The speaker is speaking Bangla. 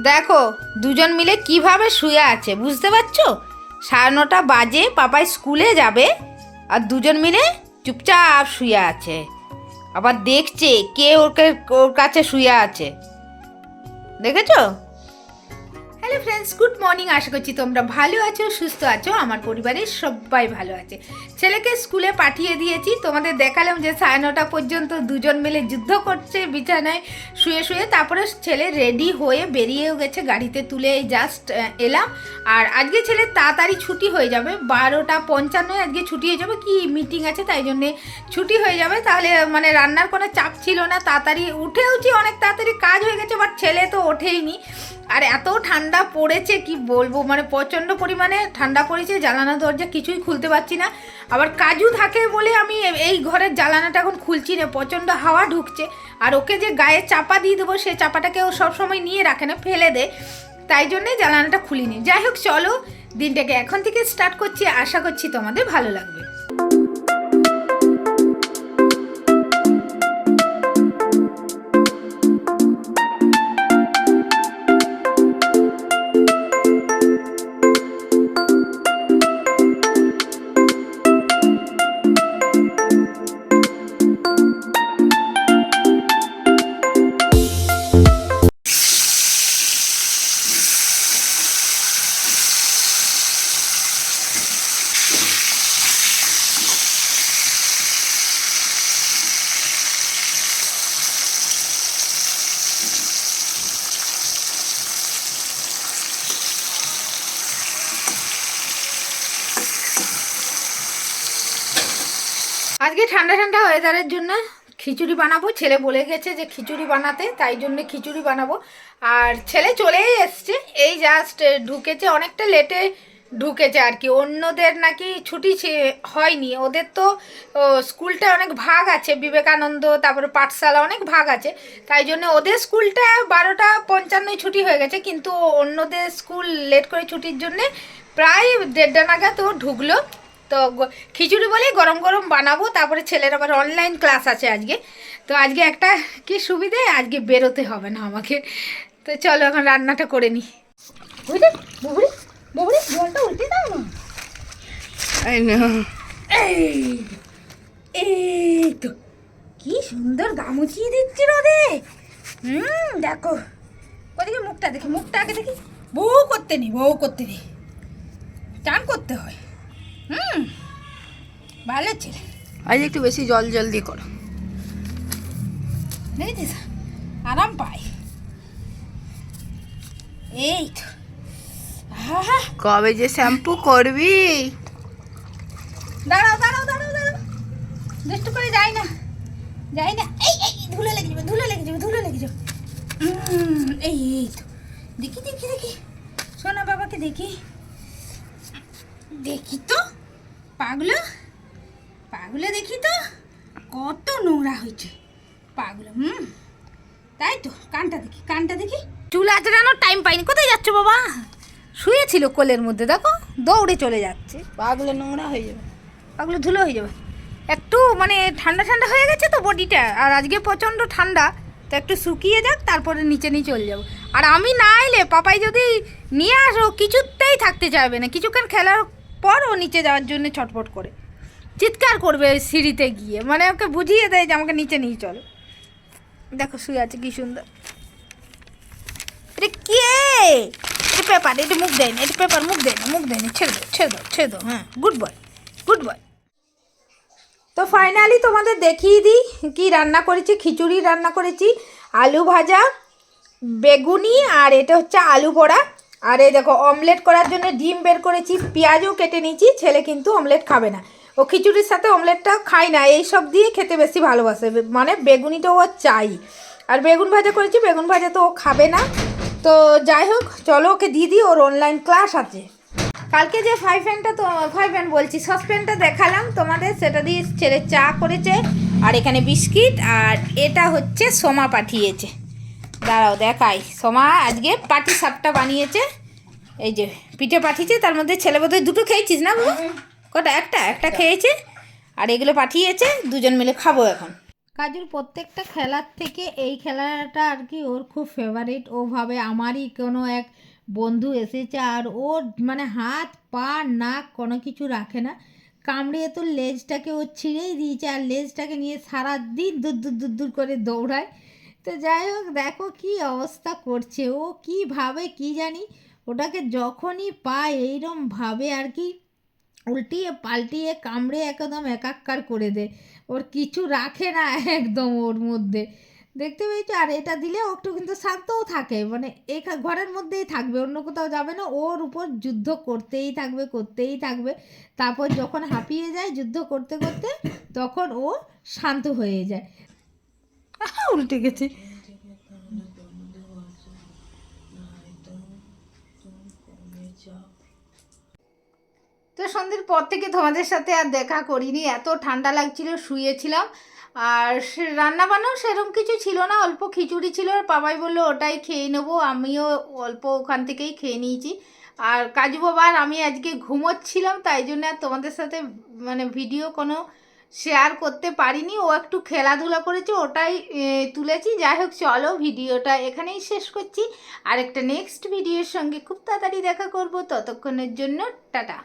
দেখো দুজন মিলে কিভাবে শুয়ে আছে বুঝতে পারছো? 9:30 বাজে, পাপাই স্কুলে যাবে আর দুজন মিলে চুপচাপ শুয়ে আছে। আবার দেখছে কে ওর কাছে শুয়ে আছে, দেখেছো? Hello friends, good morning. আশা করছি তোমরা ভালো আছো, সুস্থ আছো। আমার পরিবারের সবাই ভালো আছে। ছেলেকে স্কুলে পাঠিয়ে দিয়েছি, তোমাদের দেখালাম যে 9:30 পর্যন্ত দুজন মিলে যুদ্ধ করছে বিছানায় শুয়ে শুয়ে। তারপরে ছেলে রেডি হয়ে বেরিয়েও গেছে, গাড়িতে তুলে জাস্ট এলাম। আর আজকে ছেলের তাড়াতাড়ি ছুটি হয়ে যাবে, 12:55 আজকে ছুটি হয়ে যাবে, কি মিটিং আছে তাই জন্যে ছুটি হয়ে যাবে। তাহলে মানে রান্নার কোনো চাপ ছিল না, তাড়াতাড়ি উঠেওছি, অনেক তাড়াতাড়ি কাজ হয়ে গেছে। বাট ছেলে তো ওঠেইনি। আর এত ঠান্ডা পড়েছে কি বলবো, মানে প্রচণ্ড পরিমাণে ঠান্ডা পড়েছে, জানালা দরজা কিছুই খুলতে পারছি না। আবার কাজু থাকে বলে আমি এই ঘরের জানালাটা এখন খুলছি না, প্রচণ্ড হাওয়া ঢুকছে। আর ওকে যে গায়ে চাপা দিয়ে দেবো, সেই চাপাটাকে ও সবসময় নিয়ে রাখে না, ফেলে দেয়, তাই জন্যে জানালাটা খুলিনি। যাই হোক, চলো দিনটাকে এখন থেকে স্টার্ট করছি, আশা করছি তোমাদের ভালো লাগবে। আজকে ঠান্ডা ঠান্ডা ওয়েদারের জন্য খিচুড়ি বানাবো। ছেলে বলে গেছে যে খিচুড়ি বানাতে, তাই জন্য খিচুড়ি বানাবো। আর ছেলে চলেই এসছে, এই জাস্ট ঢুকেছে, অনেকটা লেটে ঢুকেছে আর কি। অন্যদের নাকি ছুটি হয়নি, ওদের তো স্কুলটা অনেক ভাগ আছে, বিবেকানন্দ, তারপরে পাঠশালা, অনেক ভাগ আছে, তাই জন্য ওদের স্কুলটা 12:55 ছুটি হয়ে গেছে। কিন্তু অন্যদের স্কুল লেট করে ছুটির জন্যে প্রায় 1:30 নাগাদ ও ঢুকলো। তো খিচুড়ি বলেই গরম গরম বানাবো। তারপরে ছেলের আবার অনলাইন ক্লাস আছে আজকে। তো আজকে একটা কি সুবিধে, আজকে বেরোতে হবে না আমাকে। তো চলো এখন রান্নাটা করে নিই। বুঝলি বুবুরি, বুবুরি জলটা উল্টে দাও না। এই তো কি সুন্দর গামুচিয়ে দিচ্ছি রোদে। দেখো ওদিকে মুখটা দেখি, মুখটা আগে দেখি। বউ করতে নেই, বউ করতে নেই, চান করতে হয়। ভালো ছেলে। আজ একটু বেশি জল জলদি করো, দেখেছিস আরাম পাই। এই তো কবে যে শ্যাম্পু করবি? দাঁড়াও দাঁড়াও দাঁড়াও দাঁড়াও, দুষ্টু করে যাই না, যাই না। এই এই ধুলো লেগে যাবে, ধুলো লেগে যাবে, ধুলো লেগে যাবে। এই এই তো দেখি দেখি দেখি, সোনা বাবাকে দেখি, দেখি তো পাগুলো, পাগুলো দেখি তো কত নোংরা হয়েছে পাগুলো। তাই তো কানটা দেখি, কানটা দেখি। চুল আঁচড়ানোর টাইম পাইনি। কোথায় যাচ্ছ বাবা? শুয়েছিল কোলের মধ্যে, দেখো দৌড়ে চলে যাচ্ছে। পাগুলো নোংরা হয়ে যাবে, পাগুলো ধুলো হয়ে যাবে। একটু মানে ঠান্ডা ঠান্ডা হয়ে গেছে তো বডিটা, আর আজকে প্রচণ্ড ঠান্ডা, তো একটু শুকিয়ে যাক, তারপরে নিচে নিয়ে চলে যাবো। আর আমি না এলে পাপাই যদি নিয়ে আসো, কিছুতেই থাকতে চাইবে না। কিছুক্ষণ খেলার পর ও নিচে যাওয়ার জন্য ছটফট করে চিৎকার করবে ওই সিঁড়িতে গিয়ে, মানে ওকে বুঝিয়ে দেয় যে আমাকে নিচে নিয়ে চলো। দেখো শুয়ে আছে কি সুন্দর। এটা কে? এটা পেপার, এটা মুখ দেয় না, এটা পেপার মুখ দেয় না, মুখ দেয় না, ছেড়ে দাও ছেড়ে দাও ছেড়ে দাও। হ্যাঁ, গুড বয় গুড বয়। তো ফাইনালি তোমাদের দেখিয়ে দিই কি রান্না করেছি। খিচুড়ি রান্না করেছি, আলু ভাজা, বেগুনি, আর এটা হচ্ছে আলু বড়া। আর এই দেখো অমলেট করার জন্য ডিম বের করেছি, পেঁয়াজও কেটে নিয়েছি। ছেলে কিন্তু অমলেট খাবে না, ও খিচুড়ির সাথে অমলেটটা খায় না, এই সব দিয়ে খেতে বেশি ভালোবাসে, মানে বেগুনিটা ও চাই। আর বেগুন ভাজা করেছি, বেগুন ভাজা তো ও খাবে না। তো যাই হোক, চলো ওকে দিয়ে দিই, ওর অনলাইন ক্লাস আছে। কালকে যে ফ্রাই প্যান বলছি, সসপ্যানটা দেখালাম তোমাদের, সেটা দিয়ে ছেলে চা করেছে। আর এখানে বিস্কিট, আর এটা হচ্ছে সোমা পাঠিয়েছে। দাঁড়াও দেখাই, সোমা আজকে পাটি সাপটা বানিয়েছে। এই যে পিঠে পাঠিয়েছে, তার মধ্যে ছেলে বোধহয় দুটো খেয়েছিস না বাবু? কটা? একটা খেয়েছে। আর এগুলো পাঠিয়েছে, দুজন মিলে খাবো এখন। কাজুর প্রত্যেকটা খেলার থেকে এই খেলাটা আর কি ওর খুব ফেভারিট। ও ভাবে আমারই কোনো এক বন্ধু এসেছে, আর ওর মানে হাত পা নাক কোনো কিছু রাখে না, কামড়িয়ে তো লেজটাকে ও ছিঁড়েই দিয়েছে, আর লেজটাকে নিয়ে সারাদিন দূর দূর দূর দূর করে দৌড়ায়। তো যাই হোক, দেখো কি অবস্থা করছে ও, কী ভাবে কি জানি, ওটাকে যখনই পায় এইরকম ভাবে আর কি উল্টিয়ে পাল্টিয়ে কামড়ে একদম একাকার করে দেয়, ওর কিছু রাখে না একদম ওর মধ্যে, দেখতে পেয়েছো। আর এটা দিলে ও একটু কিন্তু শান্তও থাকে, মানে এই ঘরের মধ্যেই থাকবে, অন্য কোথাও যাবে না, ওর উপর যুদ্ধ করতেই থাকবে করতেই থাকবে। তারপর যখন হাঁপিয়ে যায় যুদ্ধ করতে করতে, তখন ও শান্ত হয়ে যায়। উল্টে গেছে। তো সন্ধ্যের পর থেকে তোমাদের সাথে আর দেখা করিনি, এত ঠান্ডা লাগছিল, শুয়েছিলাম। আর রান্না বান্নাও সেরকম কিছু ছিল না, অল্প খিচুড়ি ছিল, আর বাবাই বললো ওটাই খেয়ে নেবো, আমিও অল্প ওখান থেকেই খেয়ে নিয়েছি। আর কাজু বাবা আর আমি আজকে ঘুমোচ্ছিলাম, তাই জন্য আর তোমাদের সাথে মানে ভিডিও কোনো শেয়ার করতে পারিনি। ও একটু খেলাধুলা করেছে, ওটাই তুলেছি। যাই হোক, চলো ভিডিওটা এখানেই শেষ করছি, আর একটা নেক্সট ভিডিওর সঙ্গে খুব তাড়াতাড়ি দেখা করব, ততক্ষণের জন্য টাটা।